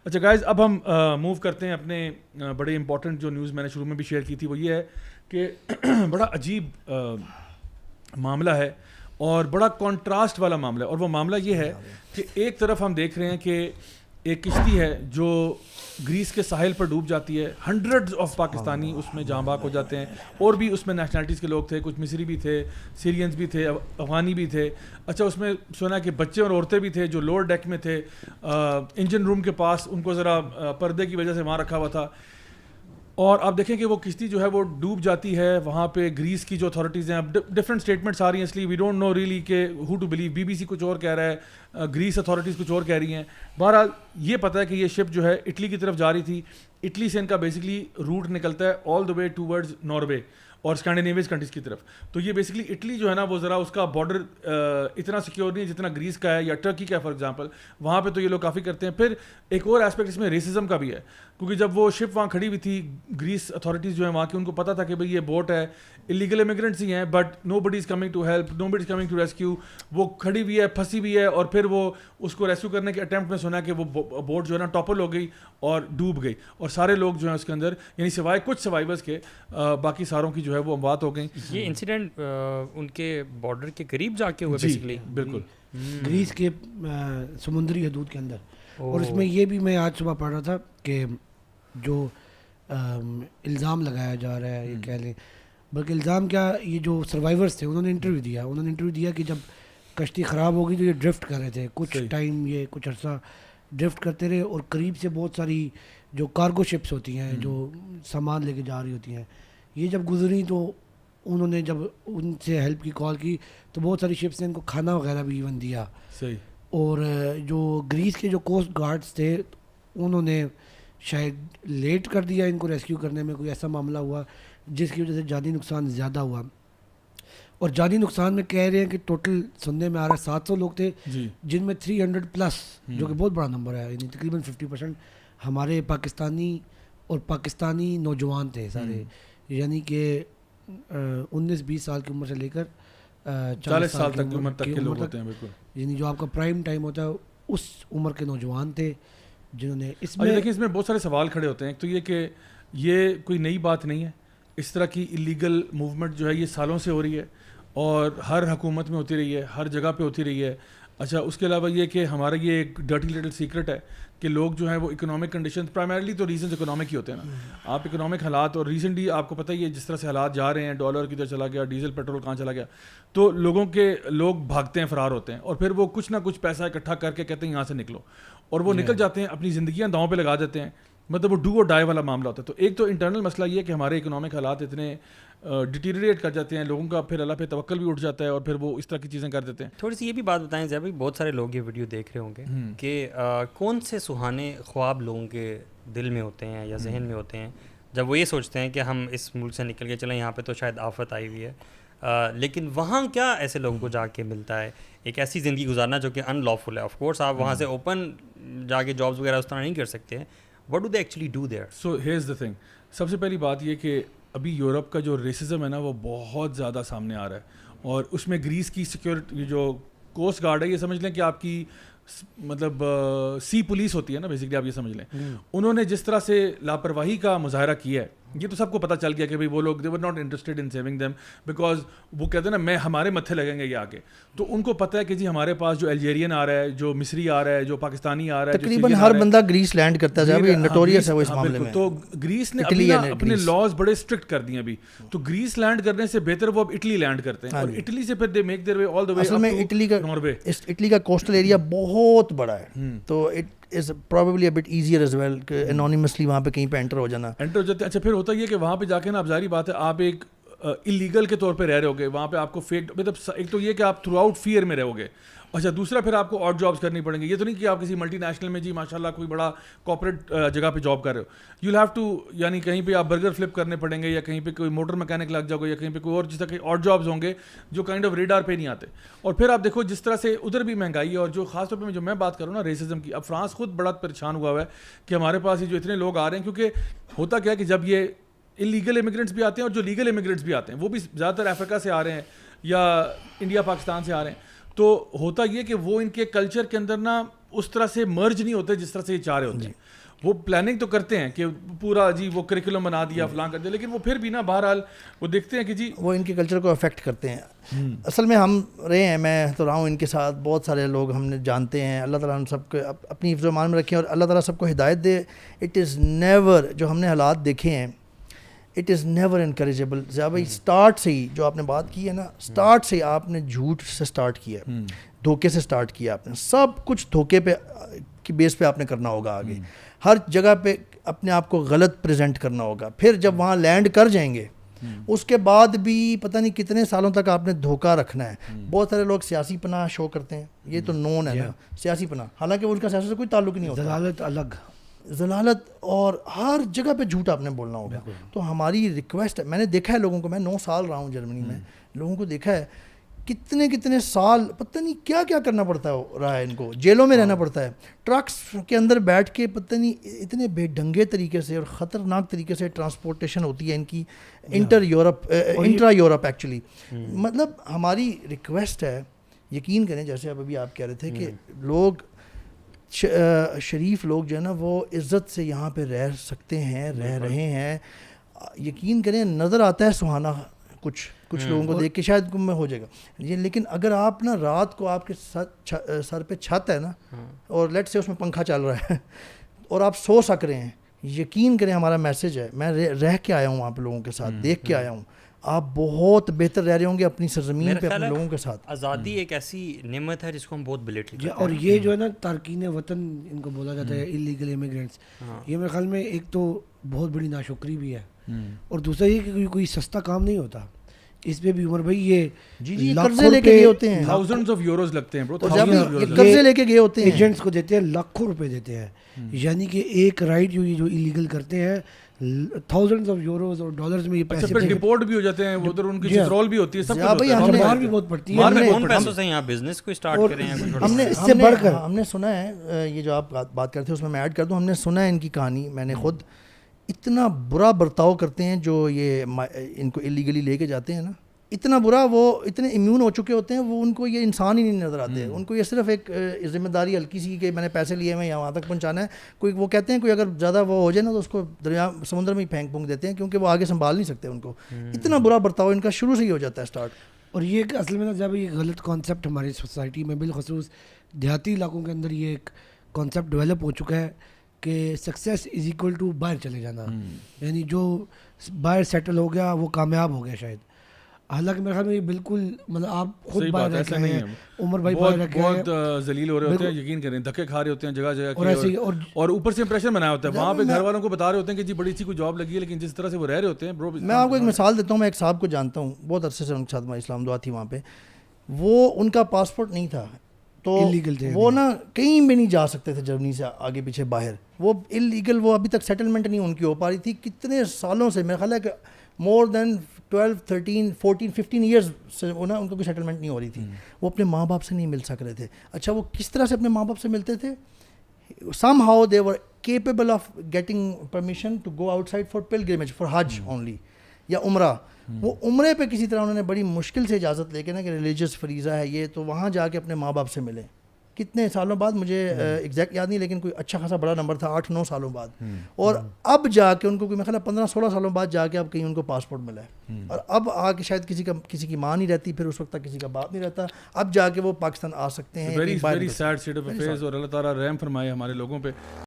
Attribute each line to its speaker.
Speaker 1: اچھا گائز، اب ہم موو کرتے ہیں اپنے بڑے امپورٹنٹ جو نیوز میں نے شروع میں بھی شیئر کی تھی، وہ یہ ہے کہ بڑا عجیب معاملہ ہے اور بڑا کانٹراسٹ والا معاملہ ہے. اور وہ معاملہ یہ ہے کہ ایک طرف ہم دیکھ رہے ہیں کہ ایک کشتی ہے جو گریس کے ساحل پر ڈوب جاتی ہے. ہنڈریڈز آف پاکستانی اس میں جاں بحق ہو جاتے ہیں، اور بھی اس میں نیشنلٹیز کے لوگ تھے، کچھ مصری بھی تھے، سیرینز بھی تھے، افغانی بھی تھے. اچھا اس میں سنا کہ بچے اور عورتیں بھی تھے جو لوور ڈیک میں تھے، انجن روم کے پاس ان کو ذرا پردے کی وجہ سے وہاں رکھا ہوا تھا. اور آپ دیکھیں کہ وہ کشتی جو ہے وہ ڈوب جاتی ہے. وہاں پہ گریس کی جو اتھارٹیز ہیں، اب ڈفرینٹ اسٹیٹمنٹس آ رہی ہیں، اس لیے وی ڈونٹ نو ریئلی کہ ہو ٹو بلیو. BBC کچھ اور کہہ رہا ہے، گریس اتھارٹیز کچھ اور کہہ رہی ہیں. بہرحال یہ پتہ ہے کہ یہ شپ جو ہے اٹلی کی طرف جا رہی تھی. اٹلی سے ان کا بیسکلی روٹ نکلتا ہے آل دا وے ٹوورڈز ناروے اور اسکینڈینیویز کنٹریز کی طرف. تو یہ بیسکلی اٹلی جو ہے نا وہ ذرا اس کا بارڈر اتنا سیکیور نہیں ہے جتنا گریس کا ہے یا ٹرکی کا ہے فار ایگزامپل. وہاں پہ تو یہ لوگ کافی کرتے ہیں. پھر ایک اور ایسپیکٹ اس میں ریسزم کا بھی ہے، کیونکہ جب وہ شپ وہاں کھڑی ہوئی تھی، گریس اتھارٹیز جو ہیں وہاں کی، ان کو پتہ تھا کہ بھئی یہ بوٹ ہے، الیگل امیگرینٹس ہی ہیں، but nobody is coming to help, nobody is coming to rescue. وہ کھڑی ہوئی ہے، پھنسی ہوئی ہے، اور پھر وہ اس کو ریسکیو کرنے کے اٹیمپٹ میں سنا کہ وہ بوٹ جو ہے نا ٹاپل ہو گئی اور ڈوب گئی، اور سارے لوگ جو ہیں اس کے اندر، یعنی سوائے کچھ سروائیورز کے، باقی ساروں کی جو ہے وہ اموات ہو گئیں.
Speaker 2: یہ انسیڈنٹ ان کے بارڈر کے قریب جا کے ہوا بیسیکلی،
Speaker 1: بالکل
Speaker 3: گریس کے سمندری حدود کے اندر. اور اس میں یہ بھی میں آج صبح پڑھ رہا تھا کہ جو الزام لگایا جا رہا ہے، یہ کہہ لیں، بلکہ الزام کیا، یہ جو سروائیورس تھے انہوں نے انٹرویو دیا کہ جب کشتی خراب ہو گئی تو یہ ڈرفٹ کر رہے تھے کچھ ٹائم، یہ کچھ عرصہ ڈرفٹ کرتے رہے، اور قریب سے بہت ساری جو کارگو شپس ہوتی ہیں جو سامان لے کے جا رہی ہوتی ہیں، یہ جب گزری تو انہوں نے جب ان سے ہیلپ کی کال کی تو بہت ساری شپس نے ان کو کھانا وغیرہ بھی ایون دیا.
Speaker 1: صحیح.
Speaker 3: اور جو گریس کے جو کوسٹ گارڈز تھے انہوں نے شاید لیٹ کر دیا ان کو ریسکیو کرنے میں، کوئی ایسا معاملہ ہوا جس کی وجہ سے جانی نقصان زیادہ ہوا. اور جانی نقصان میں کہہ رہے ہیں کہ ٹوٹل سننے میں آ رہا ہے 700 لوگ تھے، جن میں 300+، جو کہ بہت بڑا نمبر ہے، یعنی تقریباً 50% ہمارے پاکستانی نوجوان تھے سارے، یعنی کہ 19-20 سال کی عمر سے لے کر 40 سال تک کی عمر تک کے لوگ ہوتے ہیں. بالکل، یعنی جو آپ کا پرائم ٹائم ہوتا ہے اس عمر کے نوجوان تھے جنہوں نے اس میں.
Speaker 1: دیکھیں اس میں بہت سارے سوال کھڑے ہوتے ہیں. ایک تو یہ کہ یہ کوئی نئی بات نہیں ہے، اس طرح کی اللیگل موومنٹ جو ہے یہ سالوں سے ہو رہی ہے اور ہر حکومت میں ہوتی رہی ہے، ہر جگہ پہ ہوتی رہی ہے. اچھا اس کے علاوہ یہ کہ ہمارا یہ ایک ڈرٹی لٹل سیکرٹ ہے کہ لوگ جو ہیں وہ اکنامک کنڈیشن، پرائمرلی تو ریزنز اکنامک ہی ہوتے ہیں نا. آپ اکنامک حالات، اور ریسنٹلی آپ کو پتہ ہی ہے جس طرح سے حالات جا رہے ہیں، ڈالر کدھر چلا گیا، ڈیزل پیٹرول کہاں چلا گیا، تو لوگ بھاگتے ہیں، فرار ہوتے ہیں، اور پھر وہ کچھ نہ کچھ پیسہ اکٹھا کر کے کہتے ہیں یہاں سے نکلو، اور وہ نکل جاتے ہیں، اپنی زندگیاں داؤں پہ لگا دیتے ہیں. مطلب وہ ڈو اور ڈائی والا معاملہ ہوتا ہے. تو ایک تو انٹرنل مسئلہ یہ ہے کہ ہمارے اکنامک حالات اتنے ڈیٹیریٹ کر جاتے ہیں، لوگوں کا پھر اللہ پہ توکل بھی اٹھ جاتا ہے، اور پھر وہ اس طرح کی چیزیں کر دیتے ہیں.
Speaker 2: تھوڑی سی یہ بھی بات بتائیں زیادہ، بہت سارے لوگ یہ ویڈیو دیکھ رہے ہوں گے کہ کون سے سہانے خواب لوگوں کے دل میں ہوتے ہیں یا ذہن میں ہوتے ہیں جب وہ یہ سوچتے ہیں کہ ہم اس ملک سے نکل کے چلیں، یہاں پہ تو شاید آفت آئی ہوئی ہے، لیکن وہاں کیا ایسے لوگوں کو جا کے ملتا ہے ایک ایسی زندگی گزارنا جو کہ ان لافل ہے. آف کورس آپ وہاں سے اوپن جا کے جابس وغیرہ اس طرح نہیں کر سکتے ہیں. What do they actually do there?
Speaker 1: So here's the thing. سب سے پہلی بات یہ کہ ابھی یورپ کا جو ریسزم ہے نا وہ بہت زیادہ سامنے آ رہا ہے، اور اس میں گریس کی سیکورٹی جو کوسٹ گارڈ ہے، یہ سمجھ لیں کہ آپ کی مطلب سی پولیس ہوتی ہے نا، بیسکلی آپ یہ سمجھ لیں. انہوں نے جس طرح سے لاپرواہی کا مظاہرہ کیا ہے، یہ تو سب کو پتہ چل گیا کہ بھائی وہ لوگ they were not interested in saving them because وہ کہتے ہیں نا ہمارے متھے لگیں گے یہ آگے. تو ان کو پتہ ہے کہ جی ہمارے پاس جو الجیرین آ رہا ہے، جو مصری آ رہا ہے، جو پاکستانی آ رہا ہے،
Speaker 4: تقریباً ہر بندہ گریس لینڈ کرتا ہے، نوٹوریس ہے وہ اس معاملے میں.
Speaker 1: تو گریس نے اپنے لاز بڑے اسٹرکٹ کر دیے ابھی. تو گریس لینڈ کرنے سے بہتر وہ اب اٹلی لینڈ کرتے ہیں، اور اٹلی سے پھر دے میک دیئر وے آل دی وے.
Speaker 4: اصل میں اٹلی کا کوسٹل ایریا بہت بڑا ہے، تو is probably a bit easier as well کہ anonymously وہاں پہ کہیں پہ انٹر ہو جاتے ہیں.
Speaker 1: اچھا پھر ہوتا یہ کہ وہاں پہ جا کے نا، اب ظاہری بات ہے آپ ایک اللیگل کے طور پہ رہ رہے ہوگے وہاں پہ، آپ کو فیک، مطلب ایک تو یہ کہ آپ تھرو آؤٹ فیئر میں رہو گے. اچھا دوسرا پھر آپ کو اور جابس کرنی پڑیں گے. یہ تو نہیں کہ آپ کسی ملٹی نیشنل میں جی ماشاء اللہ کوئی بڑا کارپوریٹ جگہ پہ جاب کر رہے ہو. یو ہیو ٹو، یعنی کہیں پہ آپ برگر فلپ کرنے پڑیں گے، یا کہیں پہ کوئی موٹر میکینک لگ جاؤ گے، یا کہیں پہ کوئی اور جس طرح کے اور جابس ہوں گے جو کائنڈ آف ریڈار پہ نہیں آتے. اور پھر آپ دیکھو جس طرح سے ادھر بھی مہنگائی ہے، اور جو خاص طور پہ جو میں بات کروں نا ریسزم کی، اب فرانس خود بڑا پریشان ہوا ہے کہ ہمارے پاس یہ جو اتنے لوگ آ رہے ہیں، کیونکہ ہوتا کیا ہے کہ جب یہ انلیگل امیگرینٹس بھی آتے ہیں اور جو لیگل امیگرینٹس بھی آتے ہیں، وہ بھی زیادہ تر افریقہ سے آ رہے ہیں یا انڈیا پاکستان سے آ رہے ہیں. تو ہوتا یہ کہ وہ ان کے کلچر کے اندر نا اس طرح سے مرج نہیں ہوتے جس طرح سے یہ چاہ رہے ہوتے ہیں. وہ پلاننگ تو کرتے ہیں کہ پورا جی وہ کریکولم بنا دیا فلاں کر دیا, لیکن وہ پھر بھی نا بہرحال وہ دیکھتے ہیں کہ جی
Speaker 4: وہ ان کے کلچر کو افیکٹ کرتے ہیں. اصل میں ہم رہے ہیں, میں تو رہا ہوں ان کے ساتھ, بہت سارے لوگ ہم نے جانتے ہیں. اللہ تعالیٰ ہم سب کو اپنی حفظ و امان میں رکھیں اور اللہ تعالیٰ سب کو ہدایت دے. اٹ از نیور, جو ہم نے حالات دیکھے ہیں, اٹ از نیور انکریجیبل. ضیاء بھائی اسٹارٹ سے ہی جو آپ نے بات کی ہے نا, اسٹارٹ سے آپ نے جھوٹ سے اسٹارٹ کیا, دھوکے سے اسٹارٹ کیا آپ نے, سب کچھ دھوکے پہ کی بیس پہ آپ نے کرنا ہوگا. آگے ہر جگہ پہ اپنے آپ کو غلط پریزنٹ کرنا ہوگا. پھر جب وہاں لینڈ کر جائیں گے اس کے بعد بھی پتہ نہیں کتنے سالوں تک آپ نے دھوکہ رکھنا ہے. بہت سارے لوگ سیاسی پناہ شو کرتے ہیں, یہ تو نون ہے نا, سیاسی پناہ, حالانکہ ان کا سیاست سے کوئی تعلق نہیں ہوتا.
Speaker 3: ضلالت الگ,
Speaker 4: ضلالت, اور ہر جگہ پہ جھوٹ آپ نے بولنا ہوگا. تو ہماری ریکویسٹ ہے, میں نے دیکھا ہے لوگوں کو, میں 9 سال رہا ہوں جرمنی میں, لوگوں کو دیکھا ہے کتنے سال پتہ نہیں کیا کیا کرنا پڑتا ہے رہا ہے ان کو, جیلوں میں رہنا پڑتا ہے, ٹرکس کے اندر بیٹھ کے پتہ نہیں اتنے بے ڈھنگے طریقے سے اور خطرناک طریقے سے ٹرانسپورٹیشن ہوتی ہے ان کی انٹرا یورپ ایکچولی. مطلب ہماری ریکویسٹ ہے, یقین کریں جیسے ابھی آپ کہہ رہے تھے کہ لوگ شریف لوگ جو ہے نا وہ عزت سے یہاں پہ رہ سکتے ہیں, رہ رہے ہیں. یقین کریں نظر آتا ہے سہانا کچھ لوگوں کو دیکھ کے شاید گم میں ہو جائے گا, لیکن اگر آپ نا رات کو آپ کے سر پہ چھت ہے نا اور لیٹ سے اس میں پنکھا چل رہا ہے اور آپ سو سک رہے ہیں, یقین کریں ہمارا میسج ہے, میں رہ کے آیا ہوں وہاں پہ لوگوں کے ساتھ, دیکھ کے آیا ہوں, آپ بہت بہتر رہ رہے ہوں گے اپنی سرزمین پہ اپنے لوگوں کے ساتھ.
Speaker 2: آزادی ایک ایسی نعمت ہے جس کو ہم بہت بلیٹلی کرتے ہیں.
Speaker 3: اور یہ جو ہے نا تارکین وطن ان کو بولا جاتا ہے, ایلیگل امیگرینٹس, یہ میرے خیال میں ایک تو بہت بڑی ناشکری بھی ہے, اور دوسرا یہ کہ کوئی سستا کام نہیں ہوتا. اس پہ بھی عمر بھائی یہ
Speaker 4: جی قرضے لے کے گئے ہوتے ہیں,
Speaker 1: thousands of euros لگتے ہیں,
Speaker 4: قرضے لے کے گئے ہوتے ہیں,
Speaker 3: ایجنٹس کو دیتے ہیں, لاکھوں روپے دیتے ہیں. یعنی کہ ایک رائٹ جو ایلیگل کرتے ہیں تھاؤزنڈز آف یوروز اور ڈالرز میں یہ پیسے
Speaker 1: پھر ڈیپورٹ بھی ہو جاتے ہیں, ادھر ان کی چترول بھی ہوتی ہے, سب کچھ
Speaker 3: مار بھی بہت پڑتی ہے.
Speaker 2: ان پیسوں سے یہاں بزنس کو اسٹارٹ کریں.
Speaker 4: ہم نے سنا ہے, یہ جو آپ بات کرتے ہیں اس میں میں ایڈ کر دوں, ہم نے سنا ہے ان کی کہانی, میں نے خود, اتنا برا برتاؤ کرتے ہیں جو یہ ان کو ایلیگلی لے کے جاتے ہیں نا, اتنا برا, وہ اتنے امیون ہو چکے ہوتے ہیں, وہ ان کو یہ انسان ہی نہیں نظر آتے, ان کو یہ صرف ایک ذمہ داری ہلکی سی کہ میں نے پیسے لیے ہیں یہاں تک پہنچانا ہے. کوئی وہ کہتے ہیں کوئی اگر زیادہ وہ ہو جائے نا تو اس کو دریا سمندر میں ہی پھینک پھونک دیتے ہیں, کیونکہ وہ آگے سنبھال نہیں سکتے ان کو. اتنا برا برتاؤ ان کا شروع سے ہی ہو جاتا ہے اسٹارٹ.
Speaker 3: اور یہ ایک اصل میں نا جب یہ غلط کانسیپٹ ہماری سوسائٹی میں بالخصوص دیہاتی علاقوں کے اندر یہ ایک کانسیپٹ ڈیولپ ہو چکا ہے کہ سکسیس از ایکول ٹو باہر چلے جانا, یعنی جو باہر سیٹل ہو گیا وہ کامیاب ہو گیا شاید. حالانکہ میرے خیال میں یہ بالکل, مطلب آپ خود باہر رہ کے ہیں, عمر بھائی باہر رہ کے
Speaker 1: بہت ذلیل ہو رہے ہوتے ہیں, یقین کریں دھکے کھا رہے ہوتے ہیں جگہ جگہ, اور اوپر سے امپریشن بنایا ہوتا ہے. وہاں پہ گھر والوں کو بتا رہے ہوتے ہیں کہ جی بڑی اچھی کوئی جاب لگی ہے, لیکن جس طرح سے وہ رہ رہے ہوتے ہیں برو.
Speaker 4: میں آپ کو ایک مثال دیتا ہوں, میں ایک صاحب کو جانتا ہوں, بہت عرصے سے ان کے ساتھ ہماری اسلام دعا تھی وہاں پہ, وہ ان کا پاسپورٹ نہیں تھا تو وہ نا کہیں بھی نہیں جا سکتے تھے جرمنی سے آگے پیچھے باہر, وہ انلیگل, وہ ابھی تک سیٹلمنٹ نہیں ان کی ہو پا رہی تھی. کتنے سالوں سے, میرا خیال ہے کہ مور دین 12, 13, 14, 15 ایئرز سے وہ نا ان کو کوئی سیٹلمنٹ نہیں ہو رہی تھی. وہ اپنے ماں باپ سے نہیں مل سک رہے تھے. اچھا وہ کس طرح سے اپنے ماں باپ سے ملتے تھے؟ Somehow they were capable of getting permission to go outside for pilgrimage, for Hajj only یا عمرہ. وہ عمرے پہ کسی طرح انہوں نے بڑی مشکل سے اجازت لے کے نا کہ ریلیجیس فریضہ ہے یہ, تو وہاں جا کے اپنے ماں باپ سے ملے. کتنے سالوں بعد, مجھے ایگزیکٹ یاد نہیں, لیکن کوئی اچھا خاصا بڑا نمبر تھا, 8-9 سالوں بعد. اور اب جا کے ان کو کوئی میرا 15-16 سالوں بعد جا کے اب کہیں ان کو پاسپورٹ ملا ہے. اور اب آ کے شاید کسی کی ماں نہیں رہتی, پھر اس وقت تک کسی کا باپ نہیں رہتا, اب جا کے وہ پاکستان آ سکتے ہیں.
Speaker 1: Very sad state of affairs, اور اللہ تعالیٰ رحم فرمائے ہمارے لوگوں پہ.